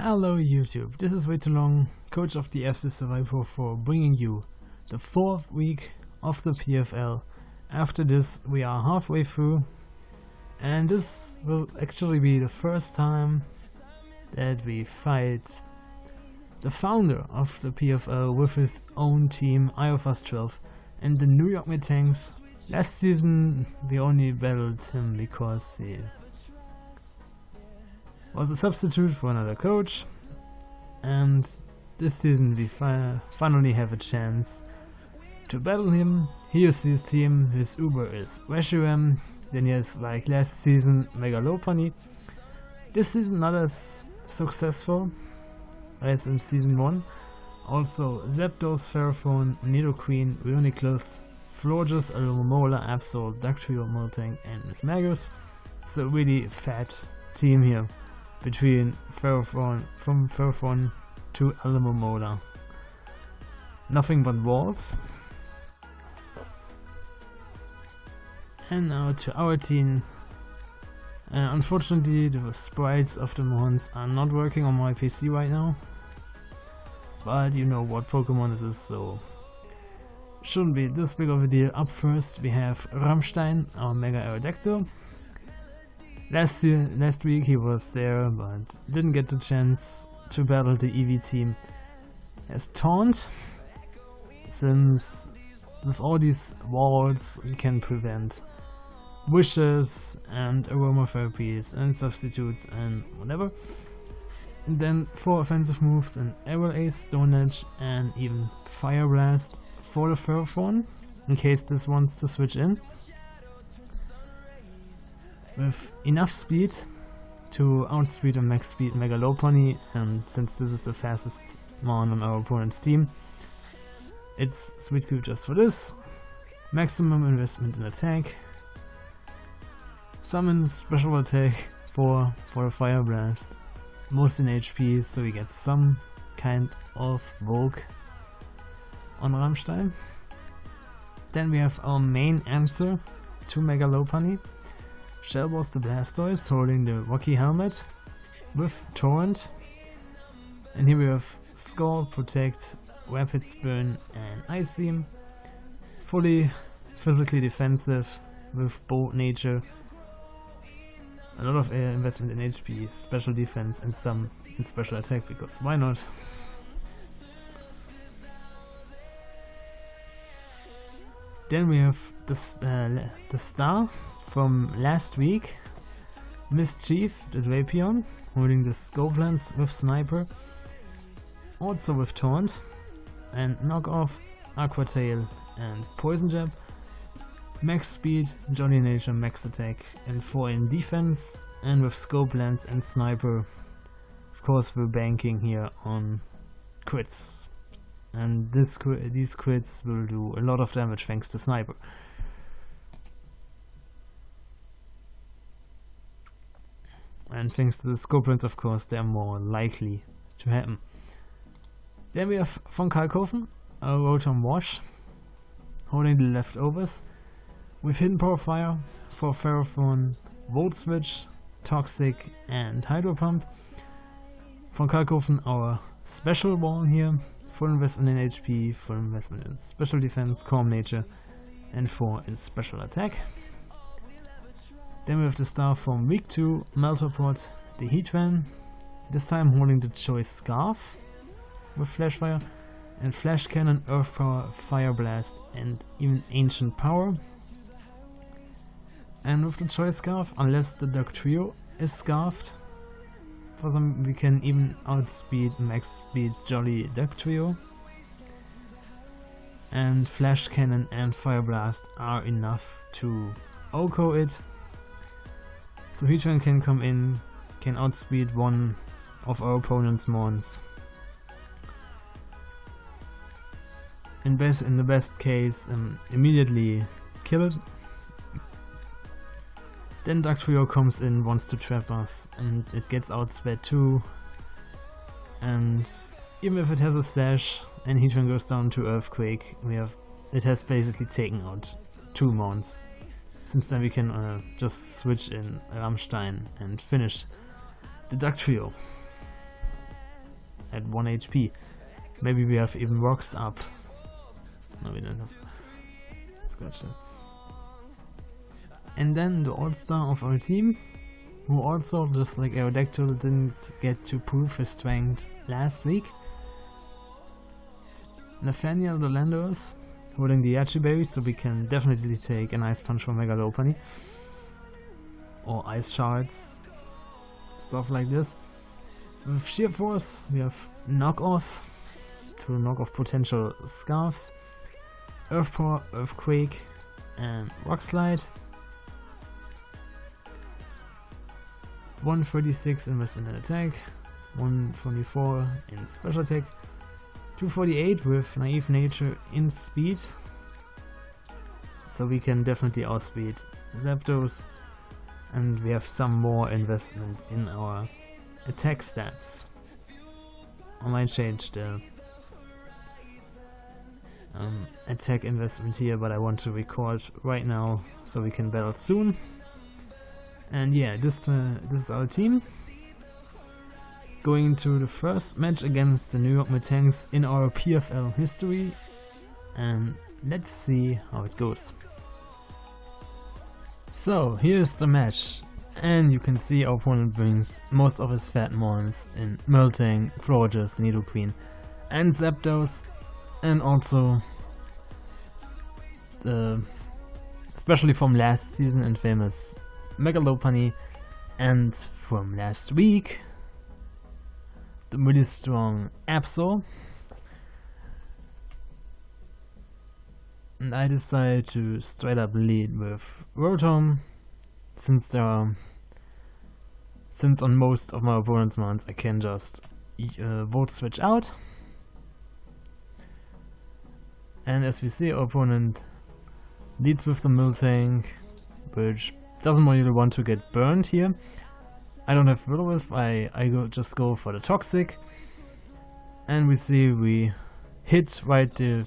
Hello YouTube, this is Way Too Long, coach of the Seviper, bringing you the 4th week of the PFL. After this we are halfway through, and this will actually be the first time that we fight the founder of the PFL with his own team, IFS 12, and the New York Metangs. Last season we only battled him because he was a substitute for another coach, and this season we finally have a chance to battle him. Here's his team. His Uber is Ährwin, then he has, like last season, Megalopony. This season not as successful as in season 1. Also Zapdos, Ferrophone, Nidoqueen, Reuniclus, Florges, Alumomola, Absol, Dugtrio, Moltang and Miss Magus. So really fat team here between Ferrophone, from Ferrophone to Alumomola. Nothing but walls. And now to our team. Unfortunately the sprites of the mons are not working on my PC right now, but you know what Pokemon this is, so shouldn't be this big of a deal. Up first we have Rammstein, our Mega Aerodactyl. Last week he was there but didn't get the chance to battle the EV team. As Taunt, since with all these walls you can prevent wishes and aromatherapies and substitutes and whatever. And then 4 offensive moves, an Arrow Ace, Stone Edge and even Fire Blast for the Ferrophone in case this wants to switch in. With enough speed to outspeed a max speed Megalopony, and since this is the fastest mon on our opponent's team, it's Sweet Q just for this. Maximum investment in attack. Summon special attack for a Fire Blast. Most in HP, so we get some kind of Vogue on Rammstein. Then we have our main answer to Megalopony. Shellboss the Blastoise holding the Rocky Helmet with Torrent. And here we have Scald, Protect, Rapid Spin and Ice Beam. Fully physically defensive with Bold Nature. A lot of investment in HP, special defense and some in special attack, because why not? Then we have the star from last week, Mischief the Drapion, holding the Scope Lens with Sniper, also with Taunt, and Knockoff, Aqua Tail and Poison Jab. Max speed, Jolly Nature, max attack and 4 in defense, and with Scope Lens and Sniper, of course we're banking here on crits, and these crits will do a lot of damage thanks to Sniper. And thanks to the Scope Lens, of course, they're more likely to happen. Then we have von Kalkofen, a Rotom Wash, holding the leftovers, with Hidden Power Fire for Ferrophone, Volt Switch, Toxic and Hydro Pump. Von Kalkofen, our special wall here, full investment in HP, full investment in special defense, Calm Nature and 4 in special attack. Then we have the star from week 2, Meltopod, the Heatran, this time holding the Choice Scarf with Flash Fire and Flash Cannon, Earth Power, Fire Blast and even Ancient Power. And with the Choice Scarf, unless the Dugtrio is scarfed, for some we can even outspeed max speed Jolly Dugtrio. And Flash Cannon and Fire Blast are enough to OHKO it. So Heatran can come in, can outspeed one of our opponent's mons. In the best case, immediately kill it. Then Dugtrio comes in, wants to trap us, and it gets outsped too. And even if it has a stash and Heatran goes down to Earthquake, it has basically taken out 2 mons. Since then we can just switch in Rammstein and finish the Dugtrio. at 1 HP. Maybe we have even rocks up. No, we don't have. Scratch that. And then the all-star of our team, who also, just like Aerodactyl, didn't get to prove his strength last week. Nathaniel the Landos, holding the Yachi Berry, so we can definitely take an Ice Punch from Mega Lopunny. Or Ice Shards, stuff like this. With Sheer Force, we have Knock Off, to knock off potential Scarfs, Earth Power, Earthquake, and Rock Slide. 136 investment in attack, 124 in special attack, 248 with Naive Nature in speed, so we can definitely outspeed Zapdos, and we have some more investment in our attack stats. I might change the attack investment here, but I want to record right now so we can battle soon. And yeah, this is our team going into the first match against the New York Metangs in our PFL history, and let's see how it goes. So here's the match, and you can see our opponent brings most of his fat mons in Miltank, Florges, Nidoqueen and Zapdos, and also the especially from last season and famous Mega Lopunny, and from last week the really strong Absol. And I decided to straight up lead with Rotom, since on most of my opponent's mons I can just Volt Switch out. And as we see, our opponent leads with the Miltank, which doesn't really want to get burned here. I don't have Will-O-Wisp, I just go for the Toxic, and we see we hit the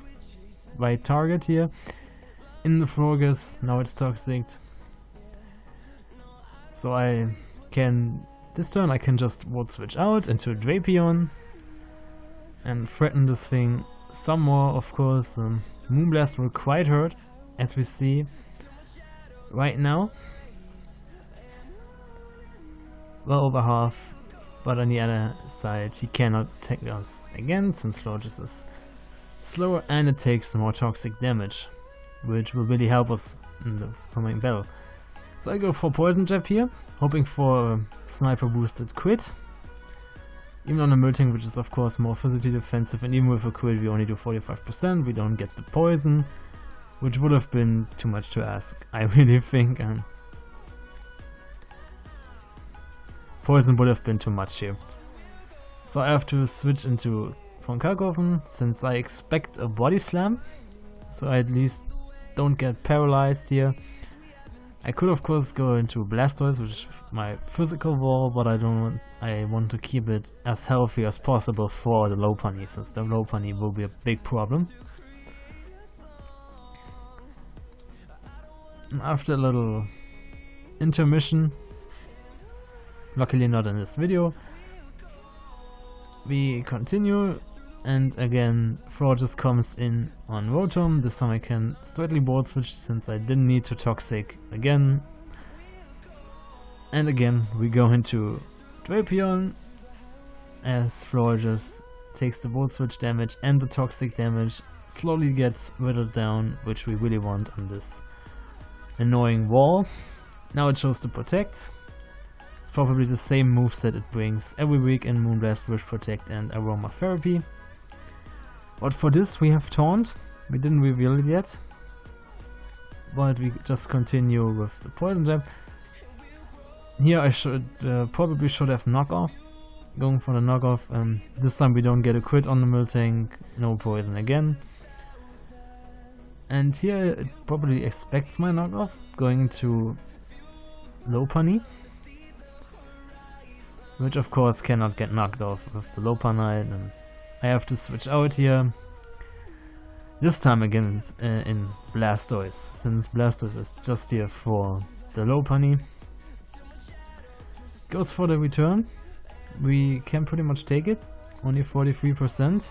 right target here in the Florges. Now it's Toxic, so this turn I can just Volt Switch out into Drapion and threaten this thing some more. Of course, Moonblast will quite hurt, as we see right now. Well over half, but on the other side he cannot attack us again since Florges is slower and it takes more toxic damage, which will really help us in the coming battle. So I go for Poison Jab here, hoping for a sniper boosted crit. Even on a Miltank, which is of course more physically defensive, and even with a crit we only do 45%, we don't get the poison, which would have been too much to ask, I really think. Poison would have been too much here. So I have to switch into Von Kalkofen, since I expect a Body Slam, so I at least don't get paralyzed here. I could of course go into Blastoise, which is my physical wall, but I want to keep it as healthy as possible for the Lopunny, since the Lopunny will be a big problem. And after a little intermission, luckily not in this video, we continue, and again Florges comes in on Rotom. This time I can straightly board switch since I didn't need to Toxic again. And again we go into Drapion as Florges takes the board switch damage, and the toxic damage slowly gets whittled down, which we really want on this annoying wall. Now it chose to protect. Probably the same moveset it brings every week in Moonblast, Wish Protect and Aromatherapy. But for this we have Taunt. We didn't reveal it yet, but we just continue with the Poison Jab. Here I probably should have Knockoff. Going for the Knockoff. This time we don't get a crit on the Miltank, no poison again. And here it probably expects my Knockoff, going into Lopunny, which of course cannot get knocked off with the Lopunny, and I have to switch out here. This time again in Blastoise, since Blastoise is just here for the Lopunny. Goes for the return. We can pretty much take it. only 43%,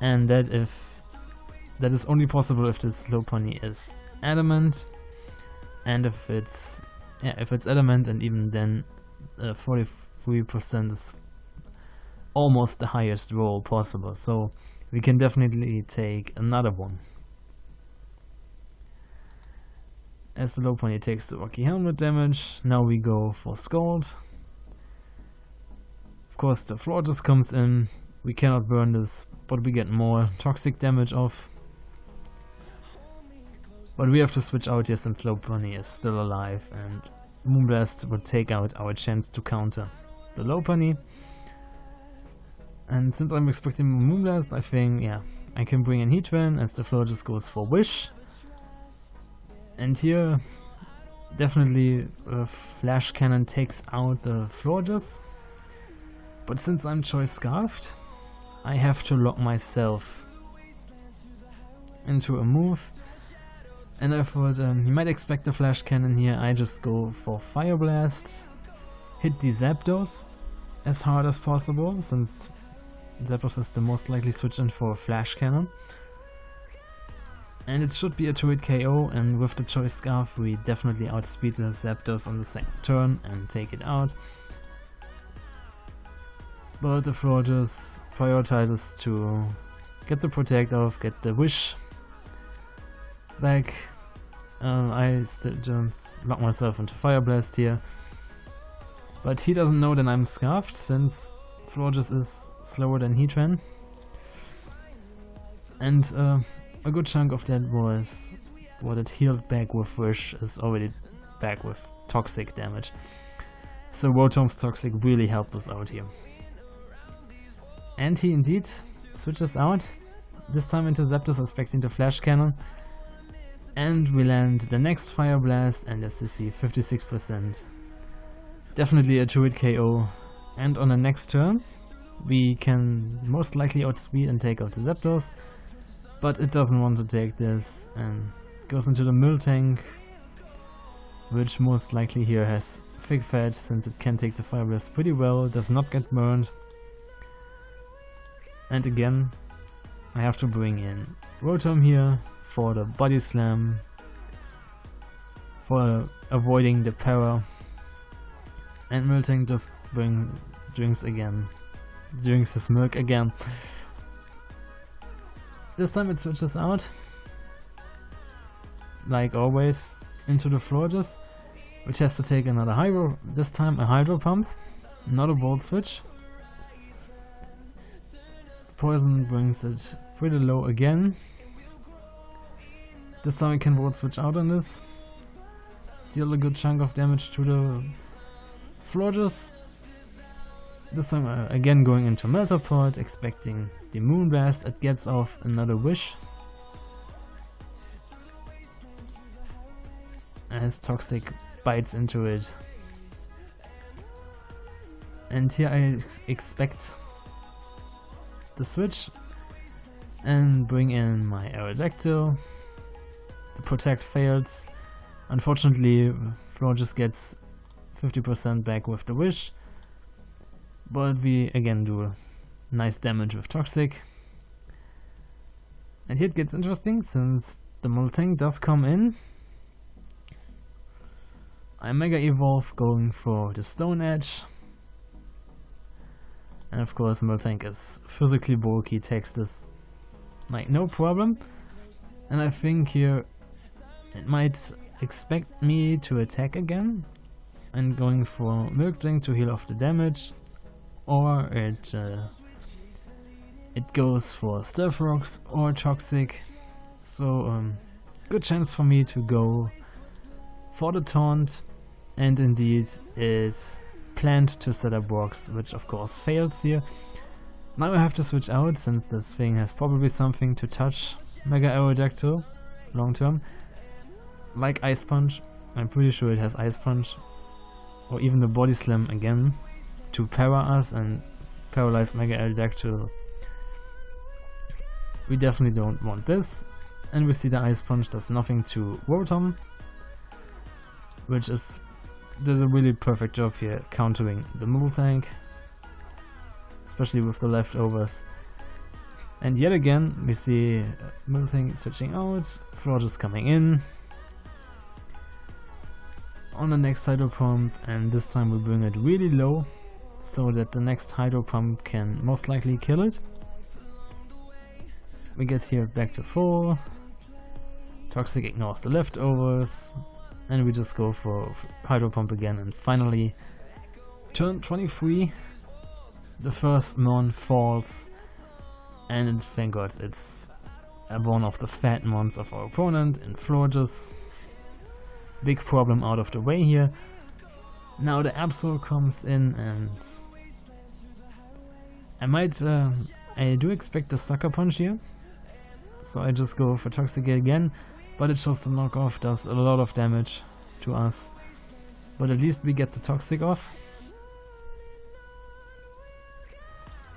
and that is only possible if this slow pony is adamant, and if it's adamant, and even then 43% is almost the highest roll possible, so we can definitely take another one. As the low pony takes the rocky helmet damage, now we go for Scald. Of course the Florges comes in, we cannot burn this, but we get more toxic damage off. But we have to switch out here since low pony is still alive, and Moonblast would take out our chance to counter the low pony. And since I'm expecting Moonblast, I think, yeah, I can bring in Heatran as the Florges goes for Wish. And here, definitely Flash Cannon takes out the Florges. But since I'm Choice Scarfed, I have to lock myself into a move. And I thought you might expect a Flash Cannon here, I just go for Fire Blast, hit the Zapdos as hard as possible, since Zapdos is the most likely switch in for a Flash Cannon. And it should be a 2-hit KO, and with the Choice Scarf we definitely outspeed the Zapdos on the second turn and take it out. But the Florges prioritizes to get the Protect off, get the Wish back. I still just lock myself into Fire Blast here. But he doesn't know that I'm Scarfed, since Florges is slower than Heatran. And a good chunk of that was what it healed back with Wish is already back with toxic damage. So Rotom's toxic really helped us out here. And he indeed switches out, this time into Zapdos expecting the Flash Cannon. And we land the next Fire Blast, and as you see, 56%. Definitely a 2-hit KO. And on the next turn, we can most likely outspeed and take out the Zapdos. But it doesn't want to take this and goes into the Miltank, which most likely here has Thick Fat, since it can take the Fire Blast pretty well, does not get burned. And again, I have to bring in Rotom here for the Body Slam, for avoiding the Para. And Miltank just drinks his milk again. This time it switches out, like always, into the Florges, which has to take another Hydro, this time a Hydro Pump, not a Volt Switch. Poison brings it pretty low again. This time I can Volt Switch out on this, deal a good chunk of damage to the Florges. This time again going into Meltaport, expecting the Moonblast. It gets off another Wish, as Toxic bites into it. And here I expect the switch and bring in my Aerodactyl. The Protect fails. Unfortunately, Florges gets 50% back with the Wish. But we again do nice damage with Toxic. And here it gets interesting, since the Miltank does come in. I Mega Evolve going for the Stone Edge. And of course Miltank is physically bulky, takes this like no problem. And I think here it might expect me to attack again. And going for Milk Drink to heal off the damage. Or it goes for Stealth Rocks or Toxic, so good chance for me to go for the Taunt, and indeed it planned to set up rocks, which of course fails here. Now I have to switch out, since this thing has probably something to touch Mega Aerodactyl long term, like Ice Punch. I'm pretty sure it has Ice Punch, or even the Body Slam again, to para us and paralyze Mega Aerodactyl. We definitely don't want this. And we see the Ice Punch does nothing to Rotom, which does a really perfect job here countering the Miltank. especially with the leftovers. And yet again we see Metangs switching out, Forges coming in on the next hydro pump, and this time we bring it really low so that the next hydro pump can most likely kill it. We get here back to 4, Toxic ignores the leftovers, and we just go for hydro pump again, and finally turn 23 the first mon falls, and thank god it's one of the fat mons of our opponent in Forges. Big problem out of the way here. Now the Absol comes in, and I do expect the Sucker Punch here, so I just go for Toxic again, but it shows the knockoff does a lot of damage to us, but at least we get the Toxic off.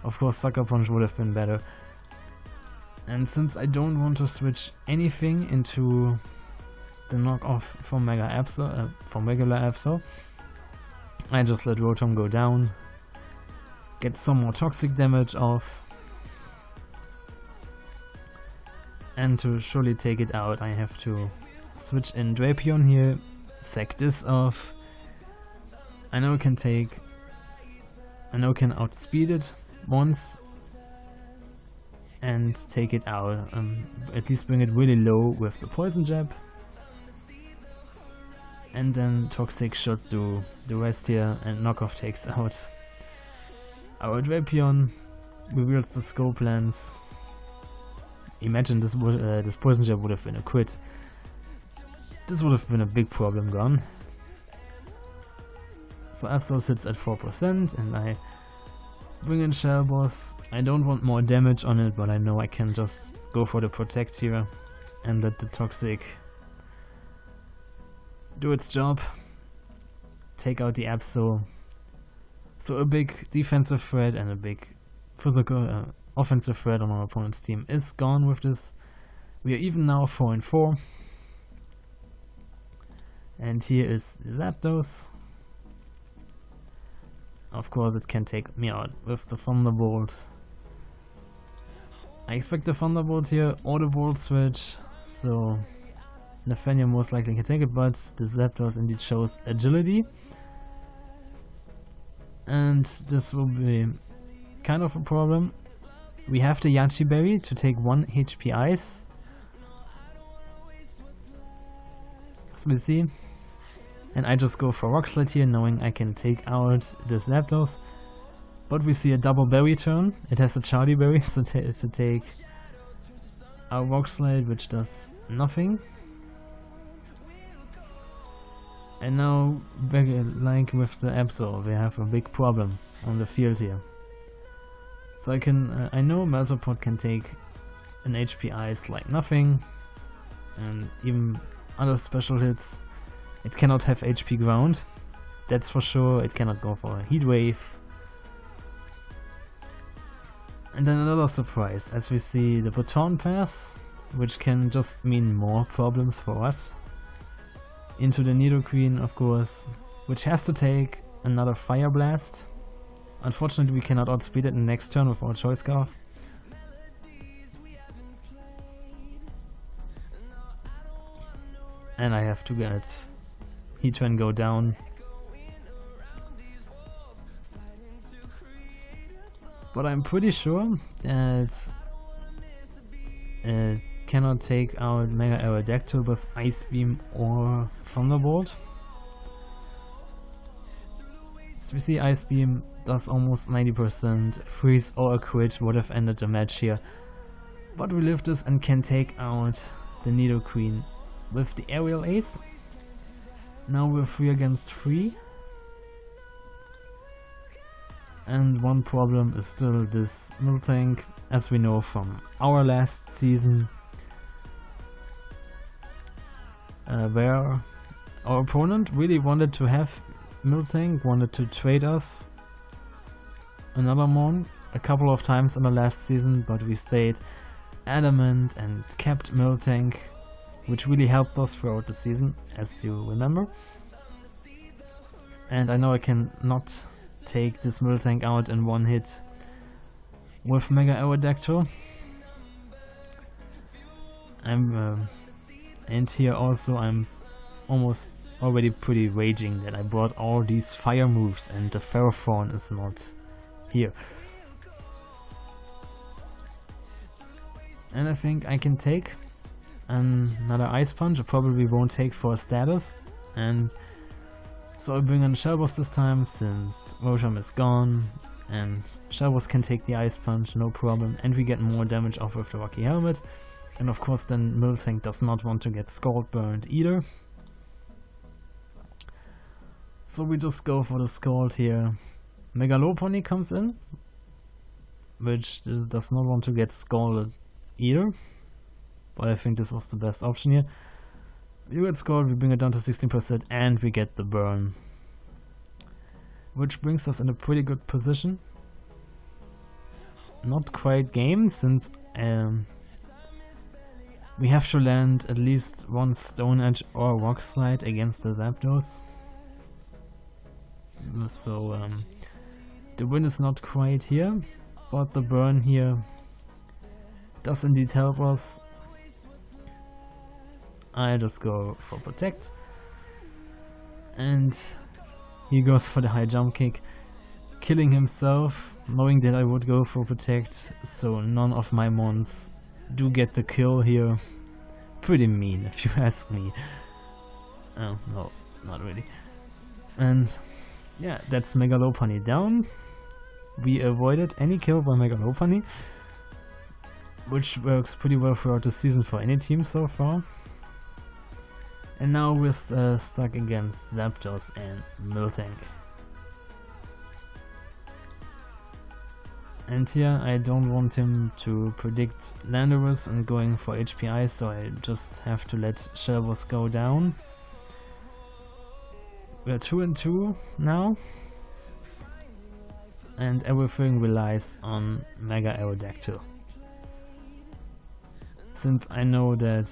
Of course Sucker Punch would have been better, and since I don't want to switch anything into the knockoff from Mega Absol, from regular Absol, I just let Rotom go down, get some more toxic damage off, and to surely take it out I have to switch in Drapion here, sack this off. I know it can outspeed it once and take it out, at least bring it really low with the Poison Jab. And then Toxic should do the rest here, and knockoff takes out our Drapion, reveals the scope lens. Imagine this Poison Jab would have been a crit. This would have been a big problem gone. So Absol sits at 4%, and I bring in Shell Boss. I don't want more damage on it, but I know I can just go for the Protect here and let the Toxic do its job, take out the Absol. So a big defensive threat and a big physical offensive threat on our opponent's team is gone with this. We are even now 4-4, and here is Zapdos. Of course it can take me out with the Thunderbolt. I expect the Thunderbolt here or the Volt Switch, so Nathaniel most likely can take it, but the Zapdos indeed shows agility, and this will be kind of a problem. We have the Yachi Berry to take 1 HP Ice, as we see, and I just go for Rock Slide here, knowing I can take out the Zapdos, but we see a double berry turn. It has a Charlie Berry to take our Rock Slide, which does nothing. And now, like with the Absol, we have a big problem on the field here. So I know Meltopod can take an HP Ice like nothing, and even other special hits. It cannot have HP Ground, that's for sure. It cannot go for a Heat Wave. And then another surprise, as we see the Baton Pass, which can just mean more problems for us. Into the Nidoqueen, of course, which has to take another Fire Blast. Unfortunately we cannot outspeed it in the next turn with our Choice Scarf. And I have to get Heatran go down. But I'm pretty sure that it cannot take out Mega Aerodactyl with Ice Beam or Thunderbolt. As we see, Ice Beam does almost 90%, Freeze or a crit would have ended the match here. But we live this and can take out the Nidoqueen with the Aerial Ace. Now we're 3 against 3. And one problem is still this Miltank, as we know from our last season, where our opponent really wanted to have Miltank, wanted to trade us another Mon a couple of times in the last season, but we stayed adamant and kept Miltank, which really helped us throughout the season, as you remember. And I know I can not take this Miltank out in one hit, with Mega Aerodactyl. And here also I'm almost already pretty raging that I brought all these fire moves and the Ferrothorn is not here. And I think I can take another Ice Punch. I probably won't take for status, and so I bring on Shellboss this time since Rosham is gone, and Shellboss can take the Ice Punch, no problem, and we get more damage off with the Rocky Helmet. And of course then Miltank does not want to get Scald burned either. So we just go for the Scald here. Megalopony comes in, which does not want to get scalded either. But I think this was the best option here. We get Scald, we bring it down to 16% and we get the burn. Which brings us in a pretty good position. Not quite game, since we have to land at least one Stone Edge or Rock Slide against the Zapdos. So the win is not quite here, but the burn here does indeed help us. I just go for Protect, and he goes for the high jump kick, killing himself, knowing that I would go for Protect, so none of my mons do get the kill here. Pretty mean if you ask me. Oh, no, not really. And yeah, that's Megalopony down. We avoided any kill by Megalopony, which works pretty well throughout the season for any team so far. And now we're stuck against Zapdos and Miltank. And here I don't want him to predict Landorus and going for HPI, so I just have to let Shellboss go down. We're 2-2 now, and everything relies on Mega Aerodactyl. Since I know that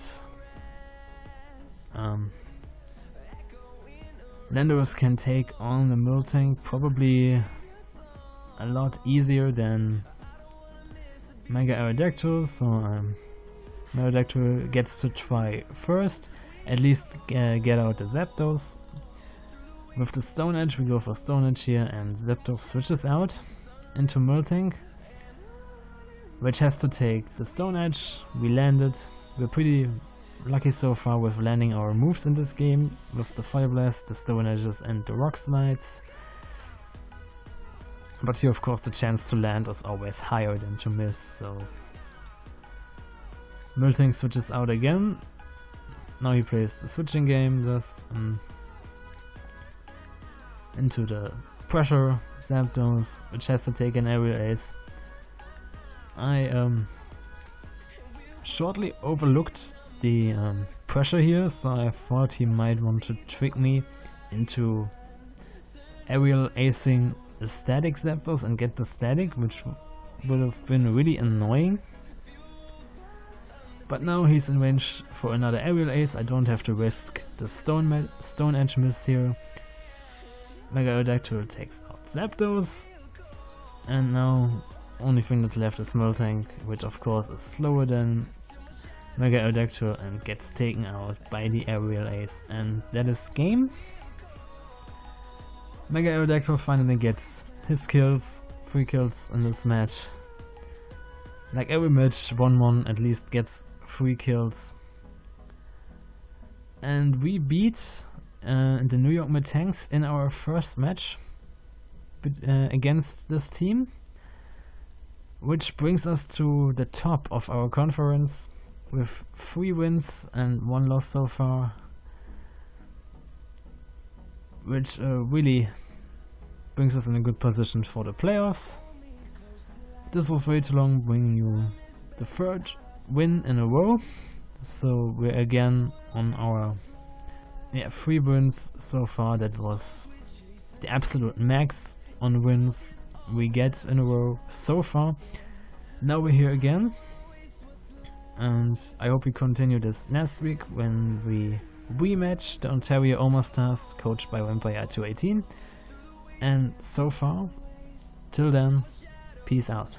Landorus can take on the Miltank probably a lot easier than Mega Aerodactyl, so Aerodactyl gets to try first, at least get out the Zapdos. With the Stone Edge we go for Stone Edge here, and Zapdos switches out into Miltank, which has to take the Stone Edge. We landed. We're pretty lucky so far with landing our moves in this game, with the Fire Blast, the Stone Edges and the Rock Slides. But here of course the chance to land is always higher than to miss, so Miltank switches out again. Now he plays the switching game just into the pressure Zapdos, which has to take an aerial ace. I shortly overlooked the pressure here, so I thought he might want to trick me into aerial acing the static Zapdos and get the static, which would have been really annoying. But now he's in range for another aerial ace. I don't have to risk the Stone Edge miss here. Mega Aerodactyl takes out Zapdos, and now only thing that's left is Miltank, which of course is slower than Mega Aerodactyl and gets taken out by the aerial ace, and that is game. Mega Aerodactyl finally gets his kills, 3 kills in this match. Like every match, one at least gets 3 kills. And we beat the New York Metangs in our first match against this team, which brings us to the top of our conference with 3 wins and 1 loss so far, which really brings us in a good position for the playoffs. This was way too long, bringing you the 3rd win in a row, so we're again on our 3 wins so far. That was the absolute max on wins we get in a row so far. Now we're here again, and I hope we continue this next week when we rematch the Ontario Oma Stars, coached by Vampire 218. And so far, till then, peace out.